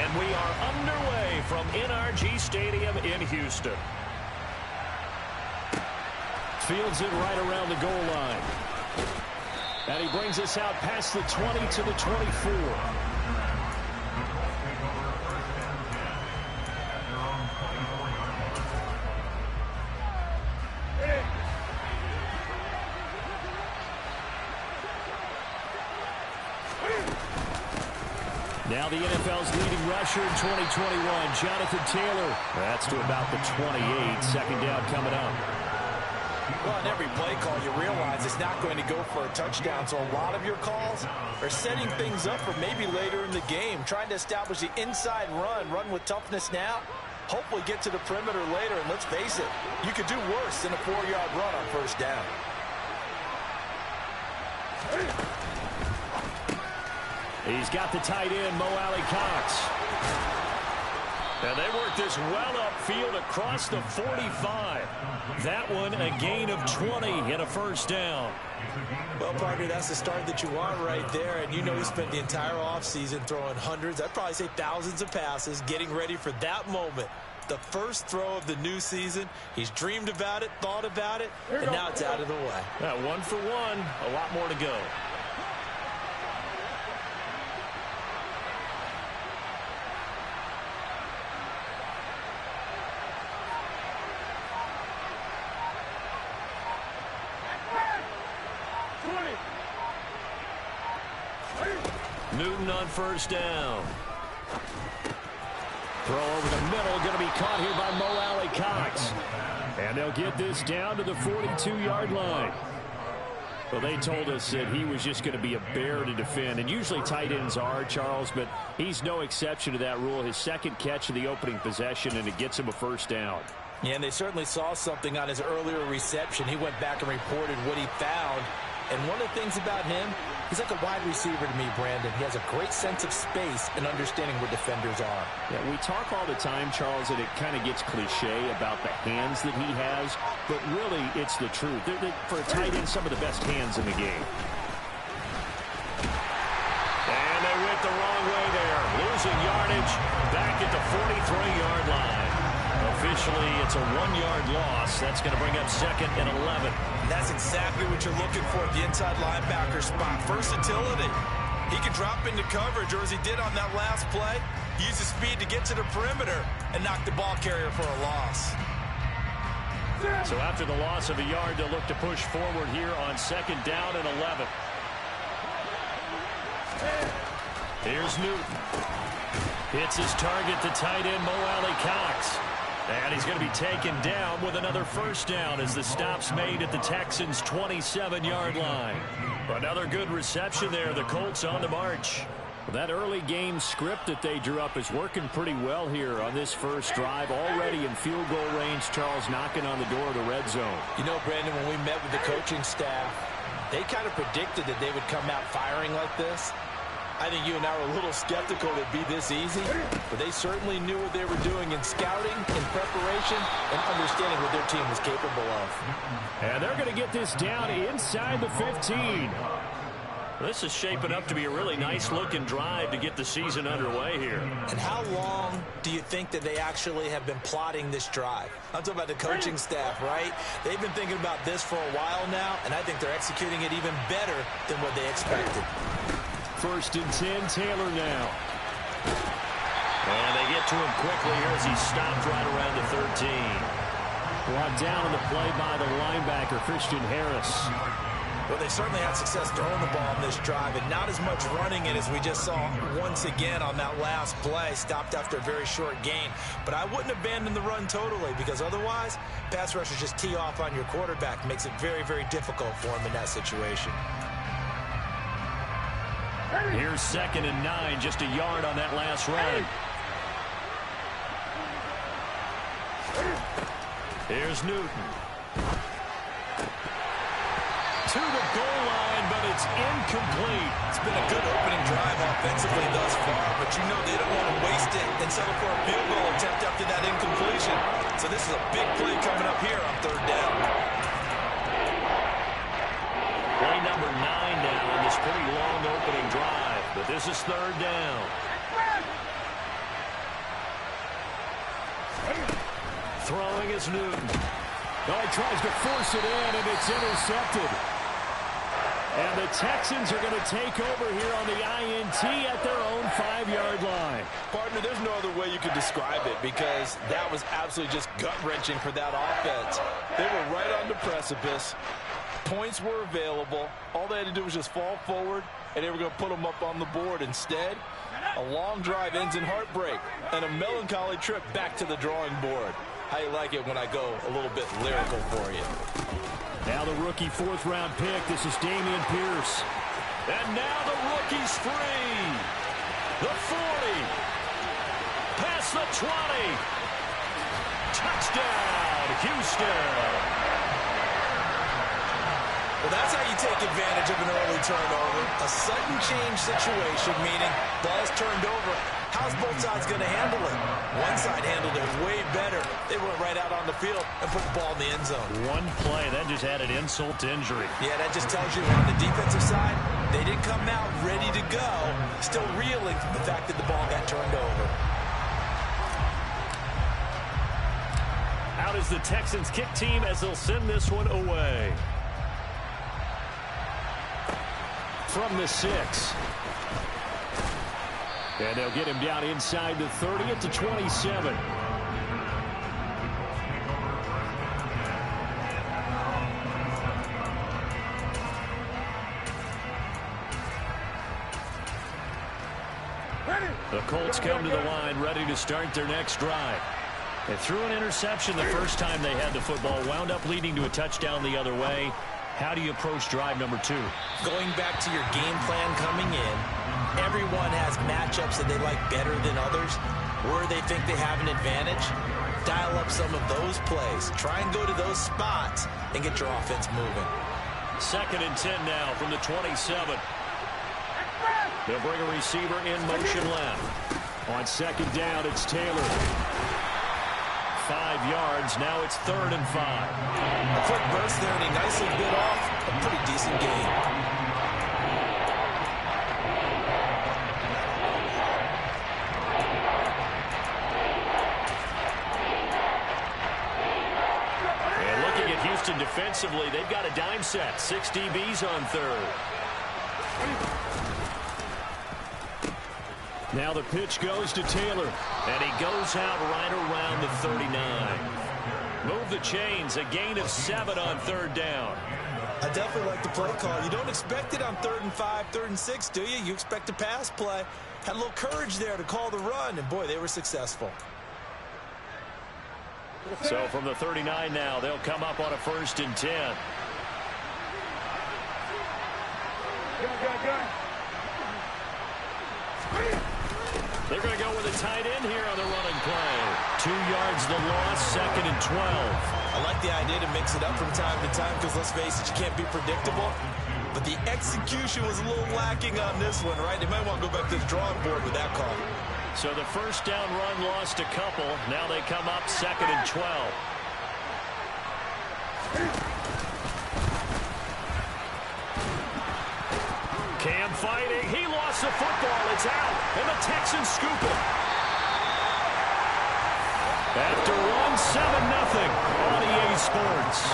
And we are underway from NRG Stadium in Houston. Fields it right around the goal line. And he brings us out past the 20 to the 24. Now the NFL's leading rusher in 2021, Jonathan Taylor. That's to about the 28. Second down coming up. Well, in every play call, you realize it's not going to go for a touchdown, so a lot of your calls are setting things up for maybe later in the game, trying to establish the inside run with toughness now, hopefully get to the perimeter later, and let's face it, you could do worse than a 4-yard run on first down. He's got the tight end, Mo Alley-Cox. And they work this well upfield across the 45. That one a gain of 20 and a first down. Well, partner, that's the start that you want right there. And you know he spent the entire offseason throwing hundreds, I'd probably say thousands of passes, getting ready for that moment. The first throw of the new season. He's dreamed about it, thought about it, and now it's out of the way. Yeah, 1 for 1, a lot more to go. Newton on first down. Throw over the middle, going to be caught here by Mo Alley-Cox. And they'll get this down to the 42-yard line. Well, they told us that he was just going to be a bear to defend. And usually tight ends are, Charles, but he's no exception to that rule. His second catch of the opening possession, and it gets him a first down. Yeah, and they certainly saw something on his earlier reception. He went back and reported what he found. And one of the things about him, he's like a wide receiver to me, Brandon. He has a great sense of space and understanding where defenders are. Yeah, we talk all the time, Charles, and it kind of gets cliche about the hands that he has, but really it's the truth. For a tight end, some of the best hands in the game. And they went the wrong way there. Losing yardage back at the 43-yard line. Officially, it's a 1-yard loss. That's going to bring up 2nd and 11. And that's exactly what you're looking for at the inside linebacker spot. Versatility. He can drop into coverage, or as he did on that last play, use his speed to get to the perimeter and knock the ball carrier for a loss. So after the loss of a yard, they'll look to push forward here on 2nd down and 11. Here's Newton. Hits his target, the tight end, Mo Alley-Cox. And he's going to be taken down with another first down as the stop's made at the Texans' 27-yard line. Another good reception there. The Colts on the march. That early game script that they drew up is working pretty well here on this first drive. Already in field goal range, Charles knocking on the door of the red zone. You know, Brandon, when we met with the coaching staff, they kind of predicted that they would come out firing like this. I think you and I were a little skeptical it'd be this easy, but they certainly knew what they were doing in scouting, in preparation, and understanding what their team was capable of. And they're going to get this down inside the 15. This is shaping up to be a really nice-looking drive to get the season underway here. And how long do you think that they actually have been plotting this drive? I'm talking about the coaching staff, right? They've been thinking about this for a while now, and I think they're executing it even better than what they expected. 1st and 10, Taylor now. And they get to him quickly here as he stopped right around the 13. Brought down on the play by the linebacker, Christian Harris. Well, they certainly had success throwing the ball on this drive, and not as much running it as we just saw once again on that last play. Stopped after a very short gain. But I wouldn't abandon the run totally, because otherwise, pass rushers just tee off on your quarterback. Makes it very, very difficult for him in that situation. Here's 2nd and 9, just a yard on that last run. Here's Newton. To the goal line, but it's incomplete. It's been a good opening drive offensively thus far, but you know they don't want to waste it and settle for a field goal attempt after that incompletion. So this is a big play coming up here on 3rd down. Play number 9 now on this pretty long opening drive, but this is 3rd down. Throwing is Newton. Oh, he tries to force it in, and it's intercepted. And the Texans are going to take over here on the INT at their own 5-yard line. Partner, there's no other way you could describe it because that was absolutely just gut-wrenching for that offense. They were right on the precipice. Points were available. All they had to do was just fall forward, and they were going to put them up on the board. Instead, a long drive ends in heartbreak and a melancholy trip back to the drawing board. How you like it when I go a little bit lyrical for you? Now the rookie 4th-round pick. This is Dameon Pierce. And now the rookie's free. The 40. Past the 20. Touchdown, Houston. Well, that's how you take advantage of an early turnover. A sudden change situation, meaning ball's turned over. How's both sides going to handle it? One side handled it way better. They went right out on the field and put the ball in the end zone. One play, that just added insult to injury. Yeah, that just tells you on the defensive side, they didn't come out ready to go, still reeling from the fact that the ball got turned over. Out is the Texans kick team as they'll send this one away. From the 6. And they'll get him down inside the 30 at the 27. The Colts come to the line ready to start their next drive. They threw an interception the first time they had the football, wound up leading to a touchdown the other way. How do you approach drive number 2? Going back to your game plan coming in, everyone has matchups that they like better than others. Where they think they have an advantage, dial up some of those plays. Try and go to those spots and get your offense moving. 2nd and 10 now from the 27. They'll bring a receiver in motion left. On 2nd down, it's Taylor. 5 yards. Now it's 3rd and 5. A quick burst there, and he nicely bit off a pretty decent gain. And looking at Houston defensively, they've got a dime set. 6 DBs on 3rd. Now the pitch goes to Taylor, and he goes out right around the 39. Move the chains, a gain of 7 on 3rd down. I definitely like the play call. You don't expect it on 3rd and 5, 3rd and 6, do you? You expect a pass play. Had a little courage there to call the run, and boy, they were successful. So from the 39 now, they'll come up on a 1st and 10. They're going to go with a tight end here on the running play. 2 yards the loss, 2nd and 12. I like the idea to mix it up from time to time because, let's face it, you can't be predictable. But the execution was a little lacking on this one, right? They might want to go back to the drawing board with that call. So the 1st down run lost a couple. Now they come up 2nd and 12. Cam fighting. He lost the football. It's out. And the Texans scoop it. After one, 7-0 on EA Sports.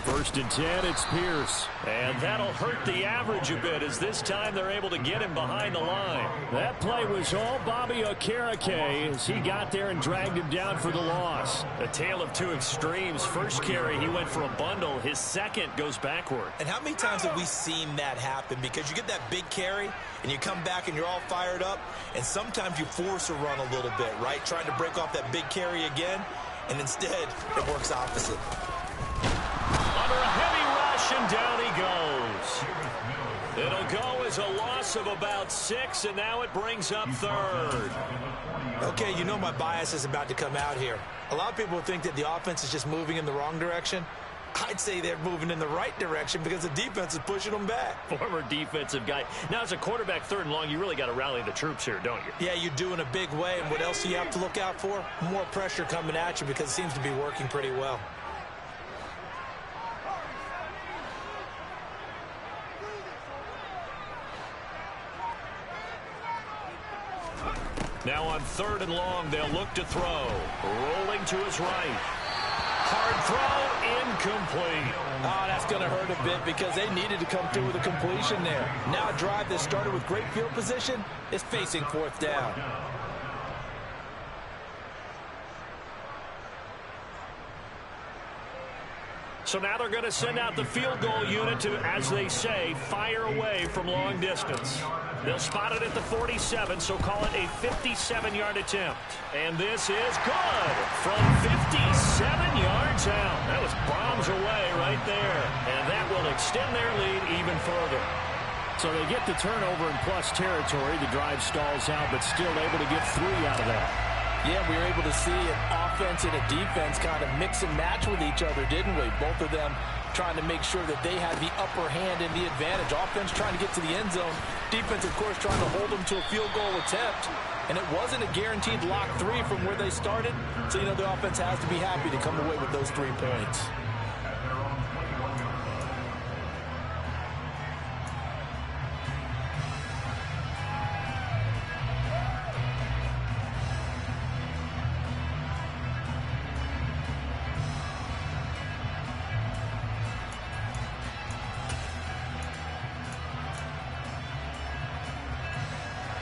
First and 10, it's Pierce. And that'll hurt the average a bit as this time they're able to get him behind the line. That play was all Bobby Okereke as he got there and dragged him down for the loss. A tale of two extremes. First carry, he went for a bundle. His second goes backward. And how many times have we seen that happen? Because you get that big carry, and you come back and you're all fired up, and sometimes you force a run a little bit, right? Trying to break off that big carry again, and instead it works opposite. Under a heavy rush, and down he goes. It'll go as a loss of about 6, and now it brings up third. Okay, you know my bias is about to come out here. A lot of people think that the offense is just moving in the wrong direction. I'd say they're moving in the right direction because the defense is pushing them back. Former defensive guy. Now, as a quarterback, 3rd and long, you really got to rally the troops here, don't you? Yeah, you do in a big way. And what else do you have to look out for? More pressure coming at you because it seems to be working pretty well. Now on 3rd and long, they'll look to throw. Rolling to his right. Hard throw, incomplete. Oh, that's going to hurt a bit because they needed to come through with a completion there. Now a drive that started with great field position is facing 4th down. So now they're going to send out the field goal unit to, as they say, fire away from long distance. They'll spot it at the 47, so call it a 57-yard attempt. And this is good from 57 yards out. That was bombs away right there. And that will extend their lead even further. So they get the turnover in plus territory. The drive stalls out, but still able to get 3 out of that. Yeah, we were able to see an offense and a defense kind of mix and match with each other, didn't we? Both of them trying to make sure that they had the upper hand and the advantage. Offense trying to get to the end zone. Defense, of course, trying to hold them to a field goal attempt. And it wasn't a guaranteed lock 3 from where they started. So, you know, the offense has to be happy to come away with those 3 points.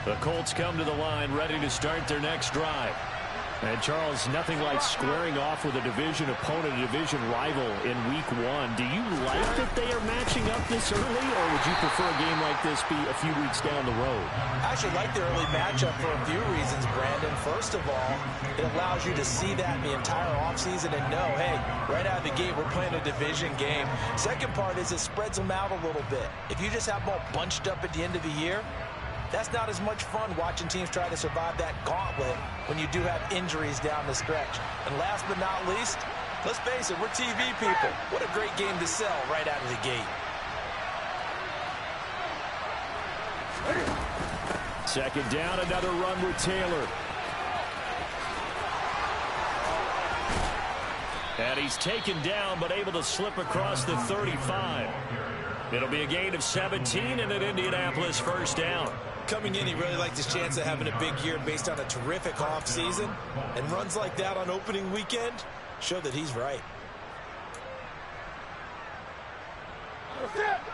The Colts come to the line ready to start their next drive. And, Charles, nothing like squaring off with a division opponent, a division rival in Week 1. Do you like that they are matching up this early, or would you prefer a game like this be a few weeks down the road? I actually like the early matchup for a few reasons, Brandon. First of all, it allows you to see that in the entire offseason and know, hey, right out of the gate, we're playing a division game. Second part is it spreads them out a little bit. If you just have them all bunched up at the end of the year, that's not as much fun watching teams try to survive that gauntlet when you do have injuries down the stretch. And last but not least, let's face it, we're TV people. What a great game to sell right out of the gate. Second down, another run with Taylor. And he's taken down, but able to slip across the 35. It'll be a gain of 17 and an Indianapolis first down. Coming in, he really liked his chance of having a big year based on a terrific offseason. And runs like that on opening weekend show that he's right.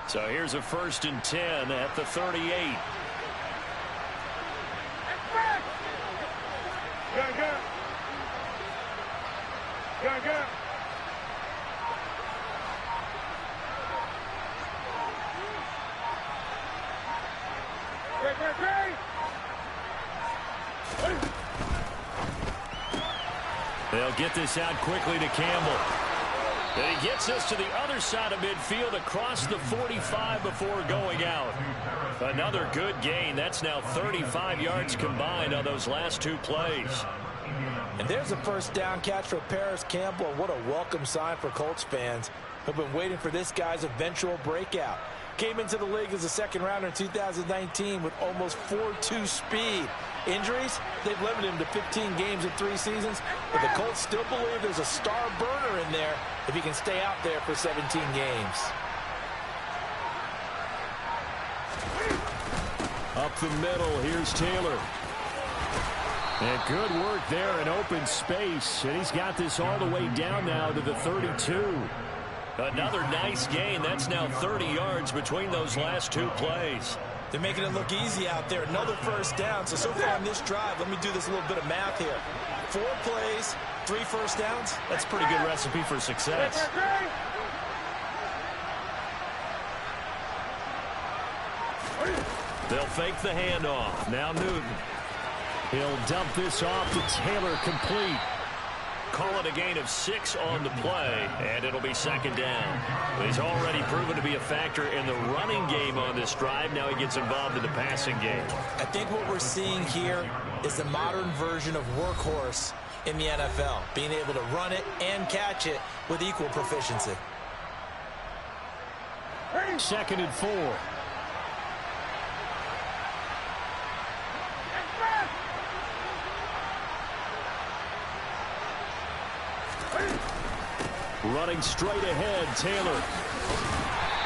So here's a 1st and 10 at the 38. They'll get this out quickly to Campbell. And he gets us to the other side of midfield across the 45 before going out. Another good gain. That's now 35 yards combined on those last 2 plays. And there's a first down catch for Paris Campbell. What a welcome sign for Colts fans who've been waiting for this guy's eventual breakout. Came into the league as a second rounder in 2019 with almost 4.2 speed. Injuries, they've limited him to 15 games in 3 seasons, but the Colts still believe there's a star burner in there if he can stay out there for 17 games. Up the middle, here's Taylor. And good work there in open space, and he's got this all the way down now to the 32. Another nice gain. That's now 30 yards between those last 2 plays. They're making it look easy out there. Another first down. So far on this drive, let me do this little bit of math here. 4 plays, 3 first downs. That's a pretty good recipe for success. They'll fake the handoff. Now Newton. He'll dump this off to Taylor, complete. call it a gain of 6 on the play, and it'll be second down. He's already proven to be a factor in the running game on this drive. Now he gets involved in the passing game. I think what we're seeing here is the modern version of workhorse in the NFL, being able to run it and catch it with equal proficiency. Second and 4. Running straight ahead, Taylor.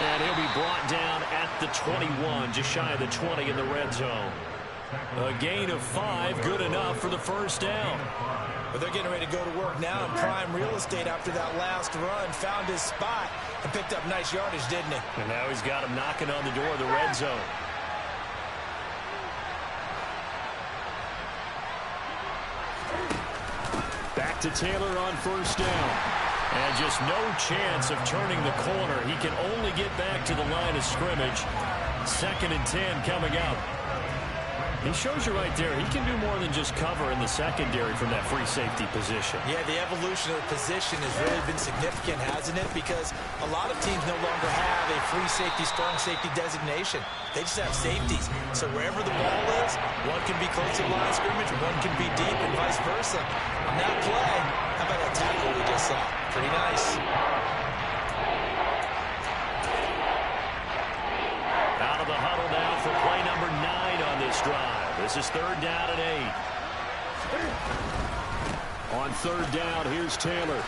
And he'll be brought down at the 21, just shy of the 20 in the red zone. A gain of 5, good enough for the first down. But they're getting ready to go to work now in prime real estate after that last run. Found his spot and picked up nice yardage, didn't he? And now he's got him knocking on the door of the red zone. Back to Taylor on first down. And just no chance of turning the corner. He can only get back to the line of scrimmage. Second and 10 coming up. He shows you right there, he can do more than just cover in the secondary from that free safety position. Yeah, the evolution of the position has really been significant, hasn't it? Because a lot of teams no longer have a free safety, strong safety designation. They just have safeties. So wherever the ball is, one can be close to the line of scrimmage, one can be deep, and vice versa. On that play, how about that tackle we just saw? Pretty nice. Out of the huddle now for play number 9 on this drive. This is third down and 8. On third down, here's Taylor.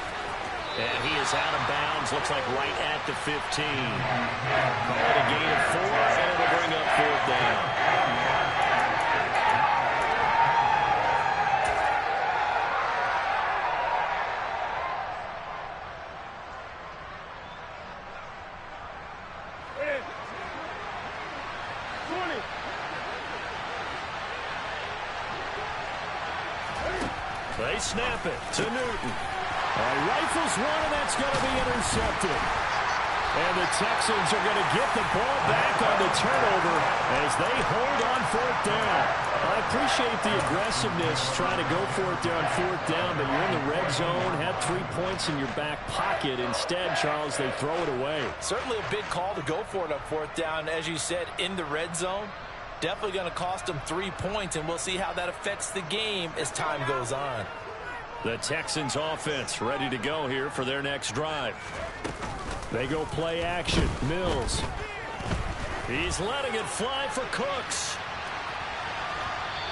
And he is out of bounds, looks like right at the 15. Call it a gain of 4, and it'll bring up fourth down. They snap it to Newton. Rifles one, and that's going to be intercepted. And the Texans are going to get the ball back on the turnover as they hold on fourth down. I appreciate the aggressiveness trying to go for it there on fourth down, but you're in the red zone, had 3 points in your back pocket. Instead, Charles, they throw it away. Certainly a big call to go for it on fourth down, as you said, in the red zone. Definitely going to cost them 3 points, and we'll see how that affects the game as time goes on. The Texans offense ready to go here for their next drive. They go play action. Mills. He's letting it fly for Cooks.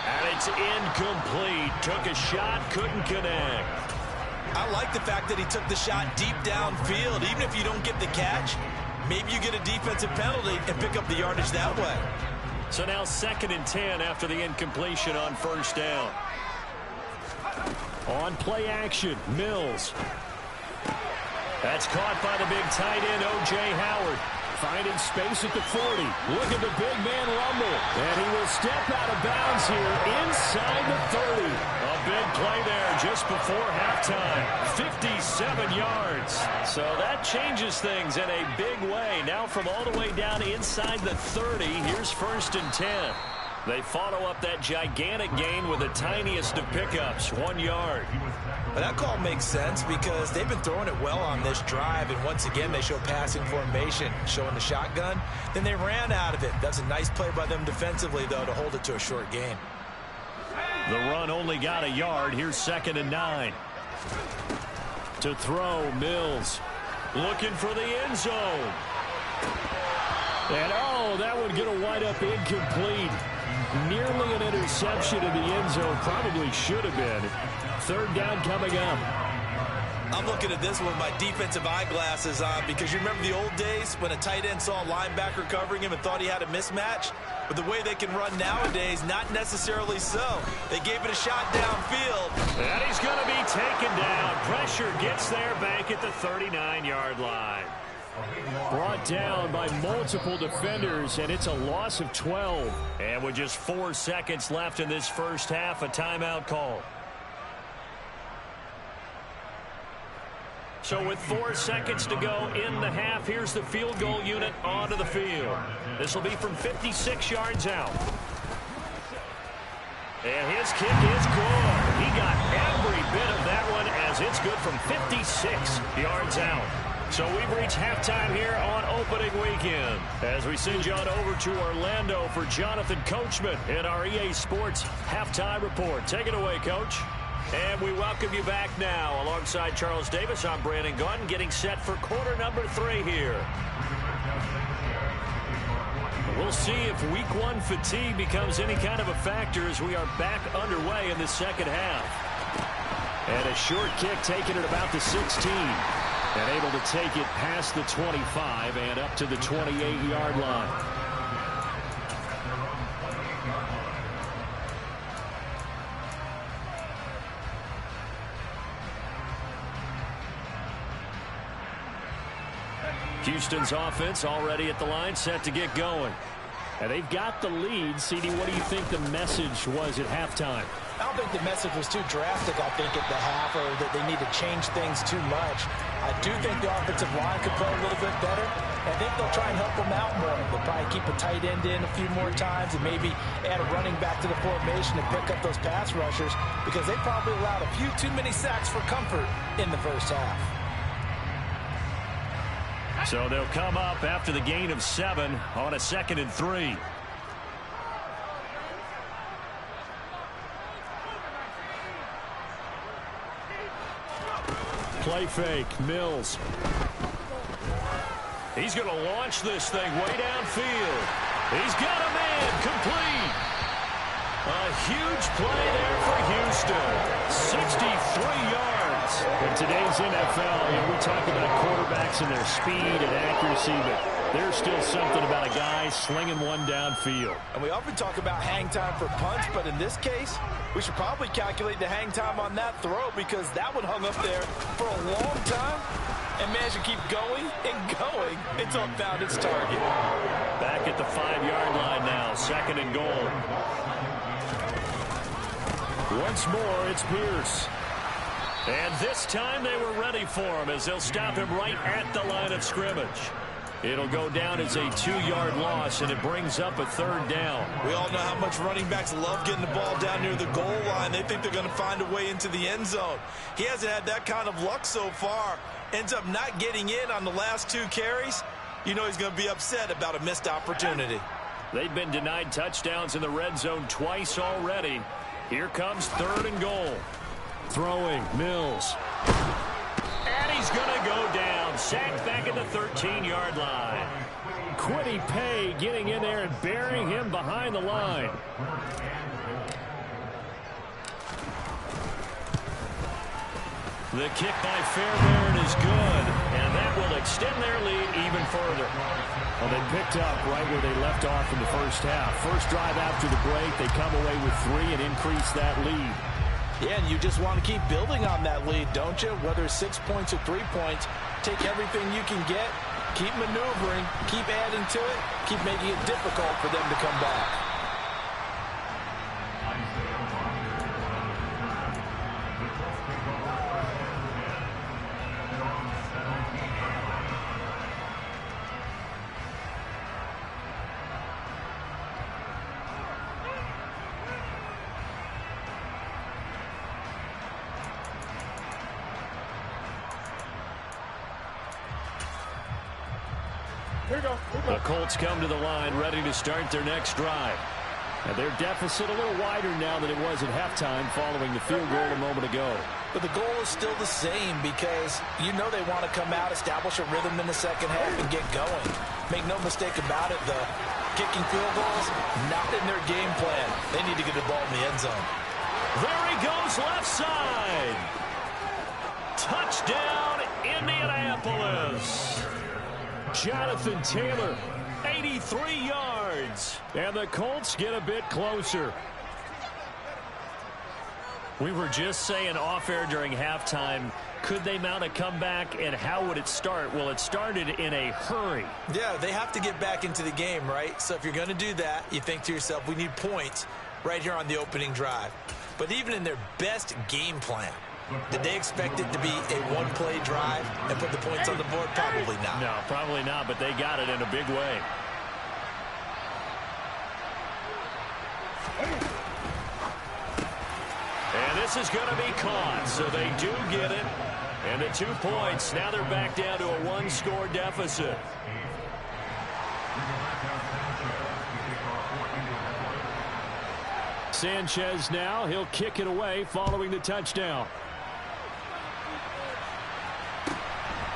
And it's incomplete. Took a shot, couldn't connect. I like the fact that he took the shot deep downfield. Even if you don't get the catch, maybe you get a defensive penalty and pick up the yardage that way. So now second and 10 after the incompletion on first down. On play action, Mills. That's caught by the big tight end, O.J. Howard. Finding space at the 40. Look at the big man rumble. And he will step out of bounds here inside the 30. A big play there just before halftime. 57 yards. So that changes things in a big way. Now from all the way down inside the 30, here's first and 10. They follow up that gigantic gain with the tiniest of pickups, 1 yard. But that call makes sense because they've been throwing it well on this drive, and once again they show passing formation, showing the shotgun. Then they ran out of it. That's a nice play by them defensively, though, to hold it to a short gain. The run only got a yard. Here's second and 9. To throw, Mills. Looking for the end zone. And, oh, that would get a wind up incomplete. Nearly an interception in the end zone. Probably should have been. Third down coming up. I'm looking at this one with my defensive eyeglasses on because you remember the old days when a tight end saw a linebacker covering him and thought he had a mismatch? But the way they can run nowadays, not necessarily so. They gave it a shot downfield. And he's going to be taken down. Pressure gets there back at the 39-yard line. Brought down by multiple defenders, and it's a loss of 12. And with just 4 seconds left in this first half, a timeout call. So with 4 seconds to go in the half, here's the field goal unit onto the field. This will be from 56 yards out. And his kick is good. He got every bit of that one as as it's good from 56 yards out. So we've reached halftime here on opening weekend as we send you on over to Orlando for Jonathan Coachman in our EA Sports Halftime Report. Take it away, Coach. And we welcome you back now. Alongside Charles Davis, I'm Brandon Gunn, getting set for quarter number 3 here. We'll see if week 1 fatigue becomes any kind of a factor as we are back underway in the second half. And a short kick taken at about the 16. And able to take it past the 25 and up to the 28-yard line. Houston's offense already at the line, set to get going. And they've got the lead. CD, what do you think the message was at halftime? I don't think the message was too drastic, I think, at the half, or that they need to change things too much. I do think the offensive line could play a little bit better. I think they'll try and help them out more. They'll probably keep a tight end in a few more times and maybe add a running back to the formation and pick up those pass rushers because they probably allowed a few too many sacks for comfort in the first half. So they'll come up after the gain of 7 on a 2nd and 3. Play fake, Mills. He's going to launch this thing way downfield. He's got a man complete. A huge play there for Houston. 63 yards. In today's NFL, we talk about quarterbacks and their speed and accuracy, but there's still something about a guy slinging one downfield. And we often talk about hang time for punts, but in this case, we should probably calculate the hang time on that throw because that one hung up there for a long time and managed to keep going and going until it found its target. Back at the 5-yard line now, 2nd and goal. Once more, it's Pierce. And this time they were ready for him as they'll stop him right at the line of scrimmage. It'll go down as a 2-yard loss, and it brings up a 3rd down. We all know how much running backs love getting the ball down near the goal line. They think they're going to find a way into the end zone. He hasn't had that kind of luck so far. Ends up not getting in on the last 2 carries. You know he's going to be upset about a missed opportunity. They've been denied touchdowns in the red zone twice already. Here comes 3rd and goal. Throwing, Mills. And he's going to go down. Sacked back at the 13-yard line. Quiddy Pay getting in there and burying him behind the line. The kick by Fairbairn is good, and that will extend their lead even further. Well, they picked up right where they left off in the first half. First drive after the break, they come away with 3 and increase that lead. Yeah, and you just want to keep building on that lead, don't you? Whether it's 6 points or 3 points, take everything you can get, keep maneuvering, keep adding to it, keep making it difficult for them to come back. The Colts come to the line ready to start their next drive. And their deficit a little wider now than it was at halftime following the field goal a moment ago. But the goal is still the same because you know they want to come out, establish a rhythm in the second half, and get going. Make no mistake about it, though. Kicking field goals, not in their game plan. They need to get the ball in the end zone. There he goes, left side. Touchdown, Indianapolis. Jonathan Taylor, 83 yards. And the Colts get a bit closer. We were just saying off-air during halftime, could they mount a comeback, and how would it start? Well, it started in a hurry. Yeah, they have to get back into the game, right? So if you're going to do that, you think to yourself, we need points right here on the opening drive. But even in their best game plan, did they expect it to be a one-play drive and put the points on the board? Probably not. No, probably not, but they got it in a big way. And this this is going to be caught, so they do get it. And the 2 points, now they're back down to a 1-score deficit. Sanchez now, he'll kick it away following the touchdown.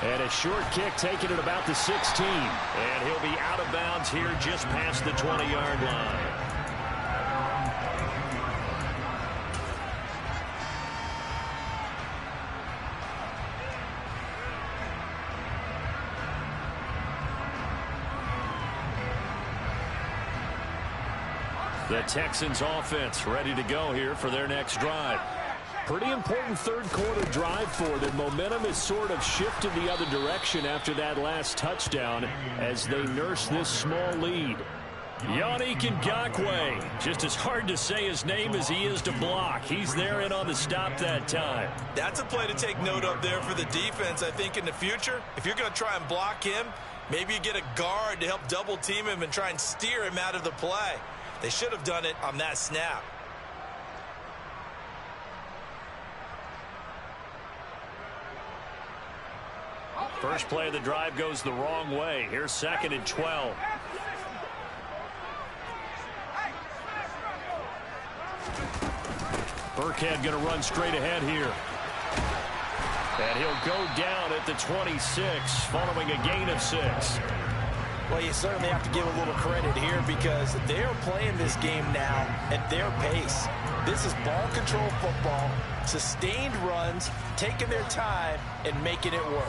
And a short kick taken at about the 16. And he'll be out of bounds here just past the 20-yard line. The Texans offense ready to go here for their next drive. Pretty important third quarter drive for them. Momentum has sort of shifted the other direction after that last touchdown as they nurse this small lead. Yannick Ngakoue, just as hard to say his name as he is to block. He's there in on the stop that time. That's a play to take note of there for the defense, I think, in the future. If you're going to try and block him, maybe you get a guard to help double team him and try and steer him out of the play. They should have done it on that snap. First play of the drive goes the wrong way. Here's 2nd and 12. Burkhead going to run straight ahead here. And he'll go down at the 26 following a gain of 6. Well, you certainly have to give a little credit here because they are playing this game now at their pace. This is ball control football, sustained runs, taking their time, and making it work.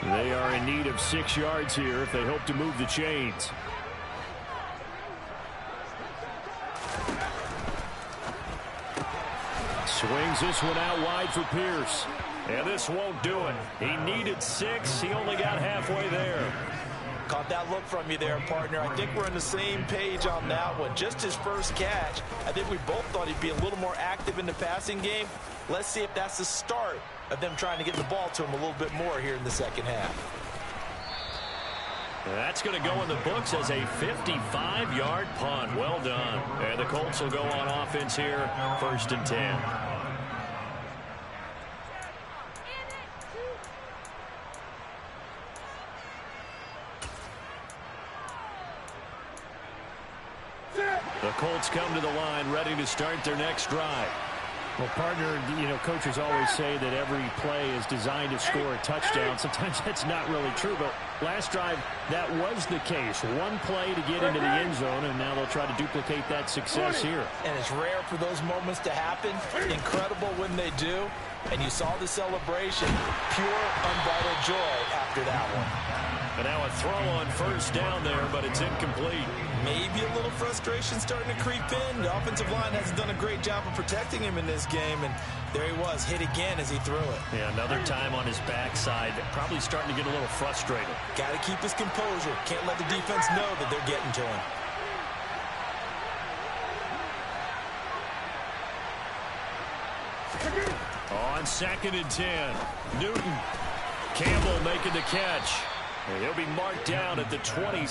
They are in need of 6 yards here if they hope to move the chains. Swings this one out wide for Pierce. And this won't do it. He needed 6. He only got halfway there. Caught that look from you there, partner. I think we're on the same page on that one. Just his first catch. I think we both thought he'd be a little more active in the passing game. Let's see if that's the start of them trying to get the ball to him a little bit more here in the second half. That's going to go in the books as a 55-yard punt. Well done. And the Colts will go on offense here, 1st and 10. The Colts come to the line ready to start their next drive. Well, partner, coaches always say that every play is designed to score a touchdown. Sometimes that's not really true, but last drive, that was the case. One play to get into the end zone, and now they'll try to duplicate that success here. And it's rare for those moments to happen. Incredible when they do. And you saw the celebration. Pure, unbridled joy after that one. And now a throw on 1st down there, but it's incomplete. Maybe a little frustration starting to creep in. The offensive line hasn't done a great job of protecting him in this game, and there he was, hit again as he threw it. Yeah, another time on his backside, probably starting to get a little frustrated. Got to keep his composure. Can't let the defense know that they're getting to him. On 2nd and 10, Newton. Campbell making the catch. And he'll be marked down at the 26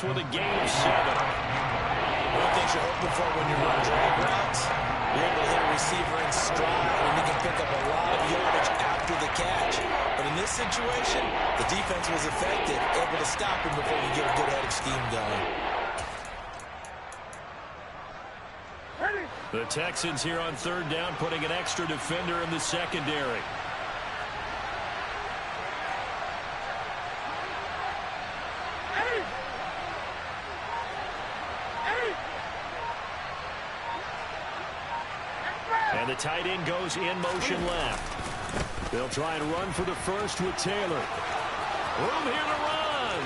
with a gain of 7. One of the things you're hoping for when you run drag routes, you're able to hit a receiver in stride, and you can pick up a lot of yardage after the catch. But in this situation, the defense was effective, able to stop him before you get a good head of steam going. The Texans here on 3rd down, putting an extra defender in the secondary. And the tight end goes in motion left. They'll try and run for the first with Taylor. Room here to run.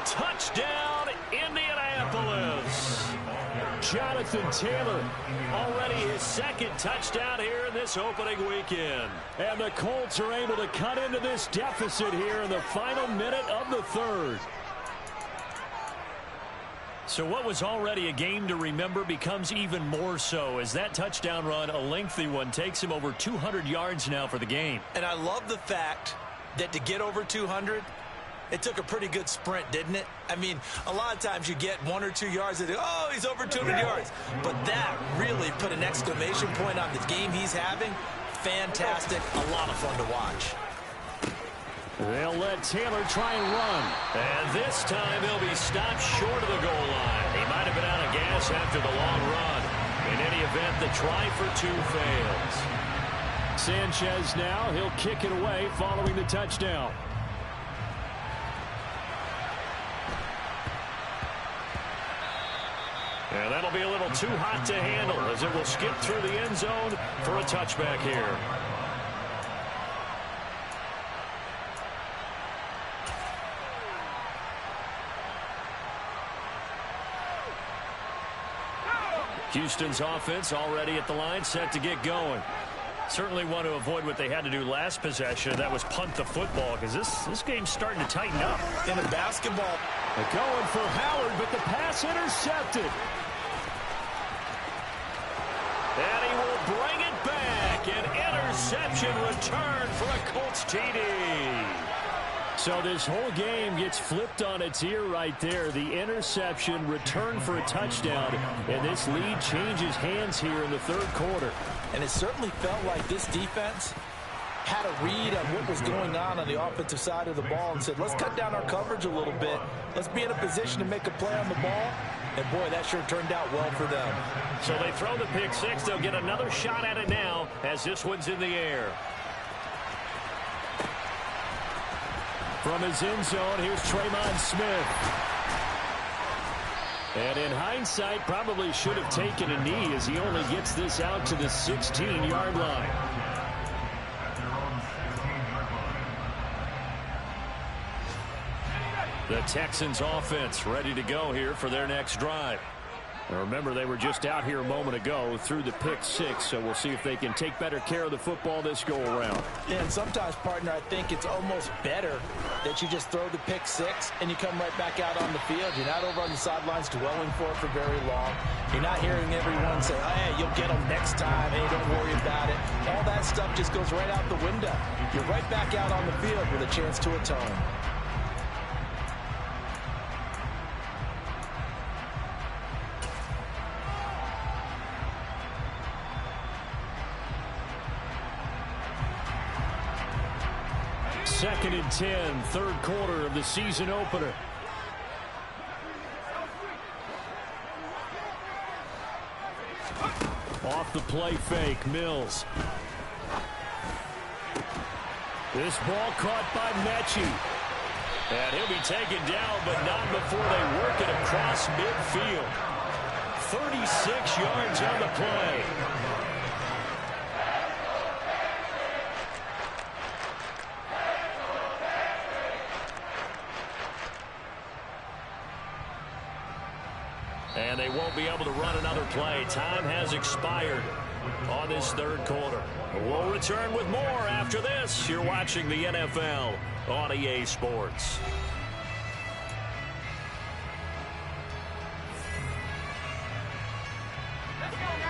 Touchdown, Indianapolis. Jonathan Taylor, already his 2nd touchdown here in this opening weekend. And the Colts are able to cut into this deficit here in the final minute of the 3rd. So what was already a game to remember becomes even more so as that touchdown run, a lengthy one, takes him over 200 yards now for the game. And I love the fact that to get over 200, it took a pretty good sprint, didn't it? I mean, a lot of times you get 1 or 2 yards and oh, he's over 200 yards. But that really put an exclamation point on the game he's having. Fantastic. A lot of fun to watch. They'll let Taylor try and run. And this time he'll be stopped short of the goal line. He might have been out of gas after the long run. In any event, the try for 2 fails. Sanchez now, he'll kick it away following the touchdown. And that'll be a little too hot to handle as it will skip through the end zone for a touchback here. Houston's offense already at the line, set to get going. Certainly want to avoid what they had to do last possession. That was punt the football, because this game's starting to tighten up. In a basketball. They're going for Howard, but the pass intercepted. And he will bring it back. An interception return for a Colts TD. So this whole game gets flipped on its ear right there. The interception, return for a touchdown, and this lead changes hands here in the third quarter. And it certainly felt like this defense had a read on what was going on the offensive side of the ball and said, let's cut down our coverage a little bit. Let's be in a position to make a play on the ball. And, boy, that sure turned out well for them. So they throw the pick six. They'll get another shot at it now as this one's in the air. From his end zone, here's Tremon Smith. And in hindsight, probably should have taken a knee as he only gets this out to the 16-yard line. The Texans offense ready to go here for their next drive. Now remember, they were just out here a moment ago through the pick six, so we'll see if they can take better care of the football this go-around. Yeah, and sometimes, partner, I think it's almost better that you just throw the pick six and you come right back out on the field. You're not over on the sidelines dwelling for it for very long. You're not hearing everyone say, oh, hey, you'll get them next time. Hey, don't worry about it. All that stuff just goes right out the window. You're right back out on the field with a chance to atone. Second and 10, third quarter of the season opener. Off the play fake, Mills. This ball caught by Mechie. And he'll be taken down, but not before they work it across midfield. 36 yards on the play. And they won't be able to run another play. Time has expired on this third quarter. We'll return with more after this. You're watching the NFL on EA Sports.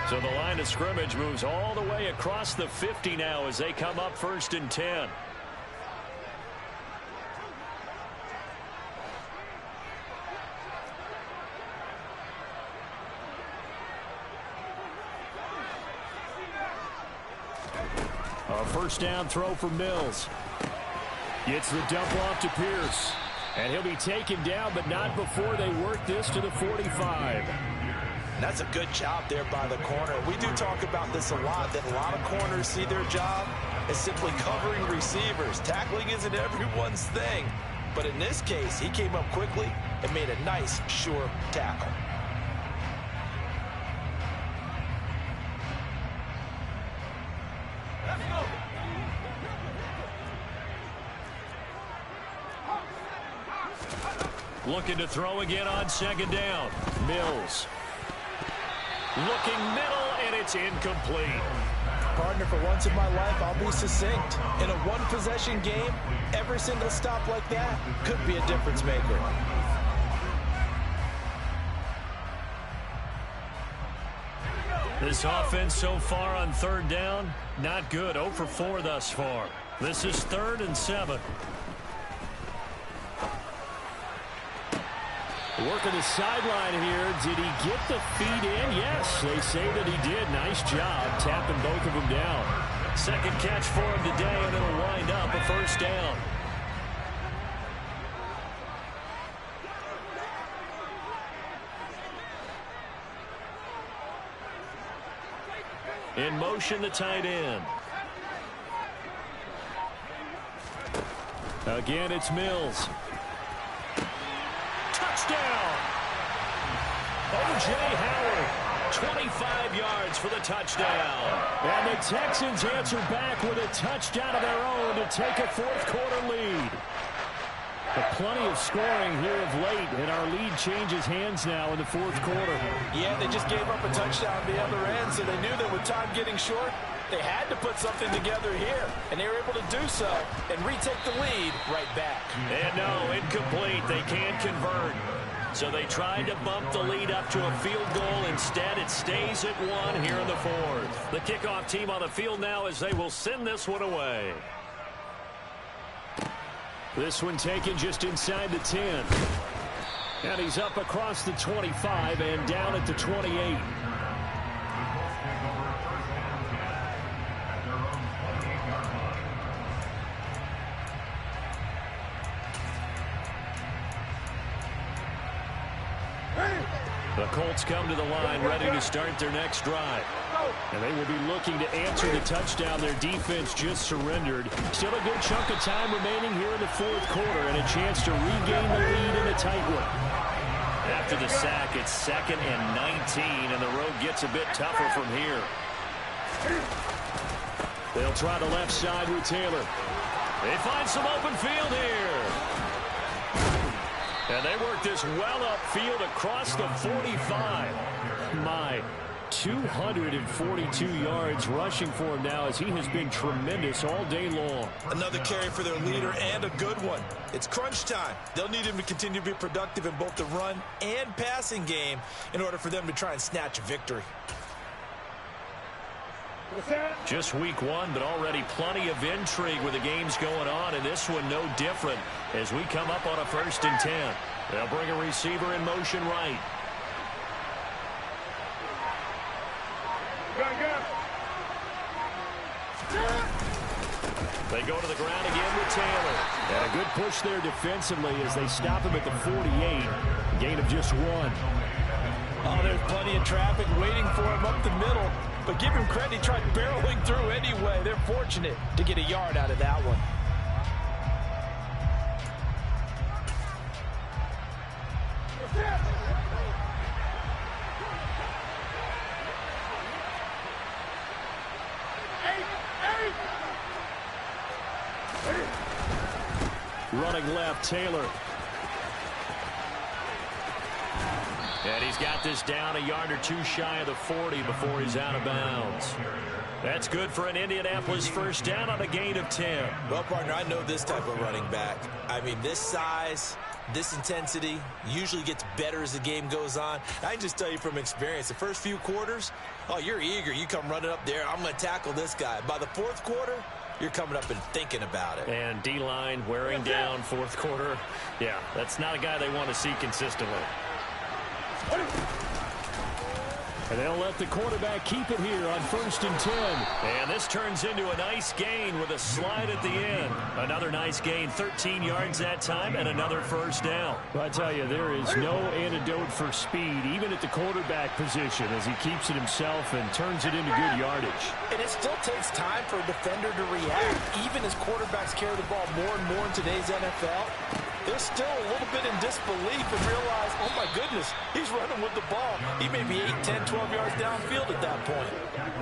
So the line of scrimmage moves all the way across the 50 now as they come up 1st and 10. A first down throw for Mills. Gets the dump off to Pierce. And he'll be taken down, but not before they work this to the 45. That's a good job there by the corner. We do talk about this a lot, that a lot of corners see their job as simply covering receivers. Tackling isn't everyone's thing. But in this case, he came up quickly and made a nice, sure tackle. Looking to throw again on 2nd down. Mills. Looking middle, and it's incomplete. Partner, for once in my life, I'll be succinct. In a one-possession game, every single stop like that could be a difference maker. This offense so far on 3rd down, not good. 0 for 4 thus far. This is 3rd and 7. Working the sideline here. Did he get the feet in? Yes, they say that he did. Nice job tapping both of them down. Second catch for him today, and it'll wind up a 1st down. In motion, the tight end. Again, it's Mills. Touchdown! O.J. Howard, 25 yards for the touchdown. And the Texans answer back with a touchdown of their own to take a 4th quarter lead. But plenty of scoring here of late, and our lead changes hands now in the 4th quarter. Yeah, they just gave up a touchdown at the other end, so they knew that with time getting short, they had to put something together here, and they were able to do so and retake the lead right back. And no, incomplete. They can't convert. So they tried to bump the lead up to a field goal. Instead, it stays at 1 here in the 4th. The kickoff team on the field now as they will send this one away. This one taken just inside the 10. And he's up across the 25 and down at the 28. The Colts come to the line ready to start their next drive. And they will be looking to answer the touchdown their defense just surrendered. Still a good chunk of time remaining here in the 4th quarter and a chance to regain the lead in a tight one. After the sack, it's 2nd and 19, and the road gets a bit tougher from here. They'll try the left side with Taylor. They find some open field here. And they work this well upfield across the 45. My 242 yards rushing for him now as he has been tremendous all day long. Another carry for their leader and a good one. It's crunch time. They'll need him to continue to be productive in both the run and passing game in order for them to try and snatch a victory. Just week 1, but already plenty of intrigue with the games going on, and this one no different as we come up on a 1st and 10. They'll bring a receiver in motion right. They go to the ground again with Taylor. And a good push there defensively as they stop him at the 48. A gain of just 1. Oh, there's plenty of traffic waiting for him up the middle. But give him credit, he tried barreling through anyway. They're fortunate to get a yard out of that one. Running left, Taylor. And he's got this down a yard or 2 shy of the 40 before he's out of bounds. That's good for an Indianapolis 1st down on a gain of 10. Well, partner, I know this type of running back. I mean, this size, this intensity usually gets better as the game goes on. I can just tell you from experience, the first few quarters, oh, you're eager. You come running up there, I'm going to tackle this guy. By the 4th quarter, you're coming up and thinking about it. And D-line wearing down 4th quarter. Yeah, that's not a guy they want to see consistently. And they'll let the quarterback keep it here on 1st and 10. And this turns into a nice gain with a slide at the end. Another nice gain, 13 yards that time, and another 1st down. Well, I tell you, there is no antidote for speed, even at the quarterback position, as he keeps it himself and turns it into good yardage. And it still takes time for a defender to react. Even as quarterbacks carry the ball more and more in today's NFL, they're still a little bit in disbelief and realize, oh my goodness, he's running with the ball. He may be 8, 10, 12 yards downfield at that point.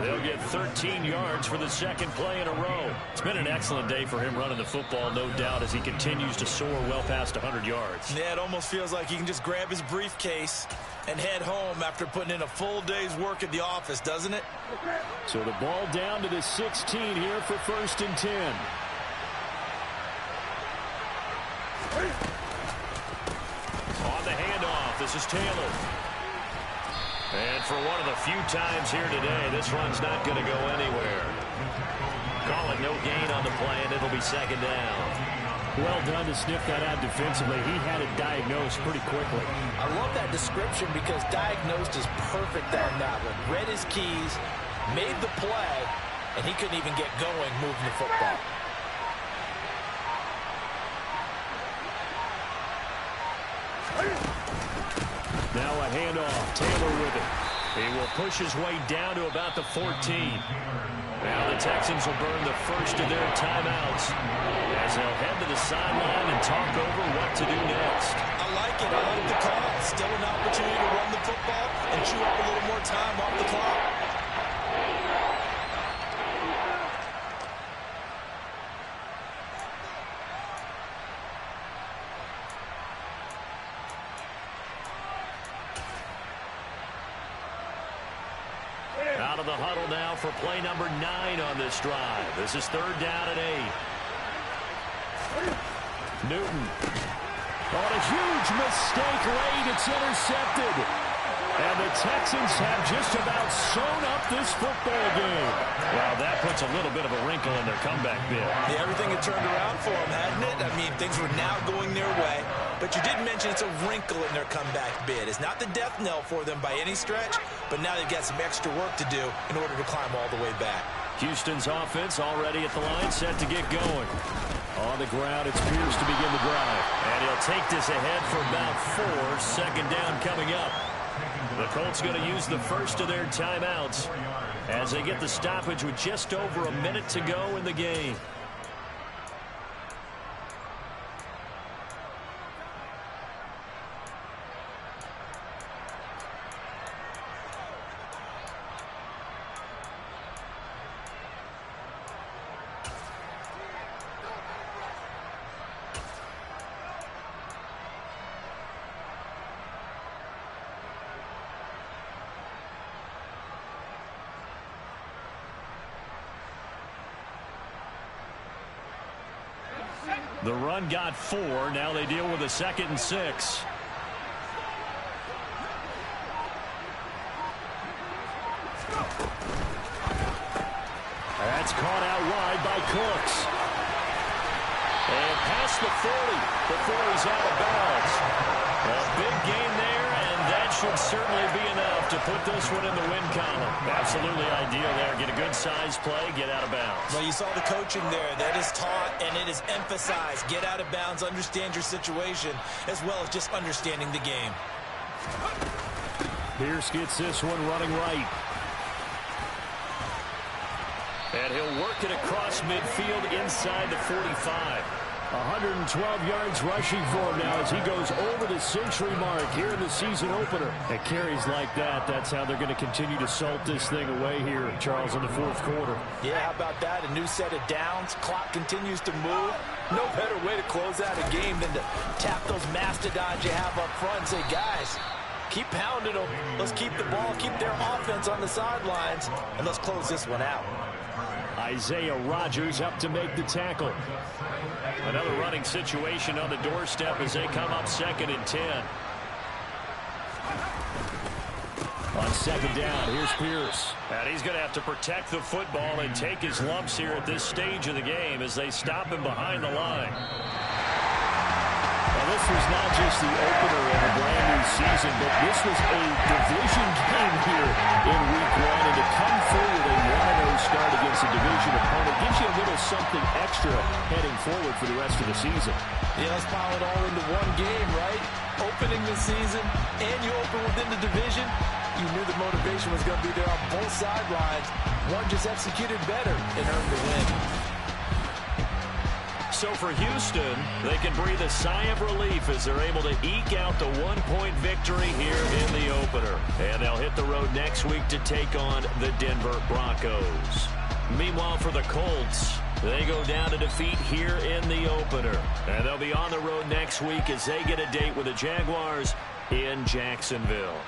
They'll get 13 yards for the 2nd play in a row. It's been an excellent day for him running the football, no doubt, as he continues to soar well past 100 yards. Yeah, it almost feels like he can just grab his briefcase and head home after putting in a full day's work at the office, doesn't it? So the ball down to the 16 here for 1st and 10. On the handoff, this is Taylor. And for one of the few times here today, this run's not going to go anywhere. Call it no gain on the play, and it'll be second down. Well done to sniff that out defensively. He had it diagnosed pretty quickly. I love that description because diagnosed is perfect on that one. Read his keys, made the play, and he couldn't even get going moving the football. Now a handoff. Taylor with it. He will push his way down to about the 14. Now the Texans will burn the first of their timeouts as they'll head to the sideline and talk over what to do next. I like it. I like the call. Still an opportunity to run the football and chew up a little more time off the clock. Out of the huddle now for play number 9 on this drive. This is 3rd down and 8. Newton. On a huge mistake late. It's intercepted. And the Texans have just about sewn up this football game. Well, that puts a little bit of a wrinkle in their comeback bid. Yeah, everything had turned around for them, hadn't it? I mean, things were now going their way. But you did mention it's a wrinkle in their comeback bid. It's not the death knell for them by any stretch, but now they've got some extra work to do in order to climb all the way back. Houston's offense already at the line, set to get going. On the ground, it's Pierce to begin the drive. And he'll take this ahead for about 4. Second down coming up. The Colts going to use the first of their timeouts as they get the stoppage with just over a minute to go in the game. The run got 4. Now they deal with a 2nd and 6. That's caught out wide by Cooks. And past the 40 before he's out of bounds. A big gain there, and that should certainly be enough to put this one in the win column. Absolutely ideal there. Get a good-sized play, get out of bounds. Well, you saw the coaching there. That is taught and it is emphasized. Get out of bounds, understand your situation, as well as just understanding the game. Pierce gets this one running right. And he'll work it across midfield inside the 45. 112 yards rushing for him now as he goes over the century mark here in the season opener. And carries like that, that's how they're going to continue to salt this thing away here, Charles, in the 4th quarter. Yeah, how about that? A new set of downs. Clock continues to move. No better way to close out a game than to tap those mastodons you have up front and say, guys, keep pounding them. Let's keep the ball, keep their offense on the sidelines, and let's close this one out. Isaiah Rodgers up to make the tackle. Another running situation on the doorstep as they come up 2nd and 10. On 2nd down, here's Pierce. And he's going to have to protect the football and take his lumps here at this stage of the game as they stop him behind the line. Well, this was not just the opener of a brand new season, but this was a division game here in week 1. And to come through with a 1-0 start against a division opponent gives you a little something extra heading forward for the rest of the season. Yeah, let's pile it all into one game, right? Opening the season, and you open within the division. You knew the motivation was going to be there on both sidelines. One just executed better and earned the win. So for Houston, they can breathe a sigh of relief as they're able to eke out the 1-point victory here in the opener. And they'll hit the road next week to take on the Denver Broncos. Meanwhile, for the Colts, they go down to defeat here in the opener. And they'll be on the road next week as they get a date with the Jaguars in Jacksonville.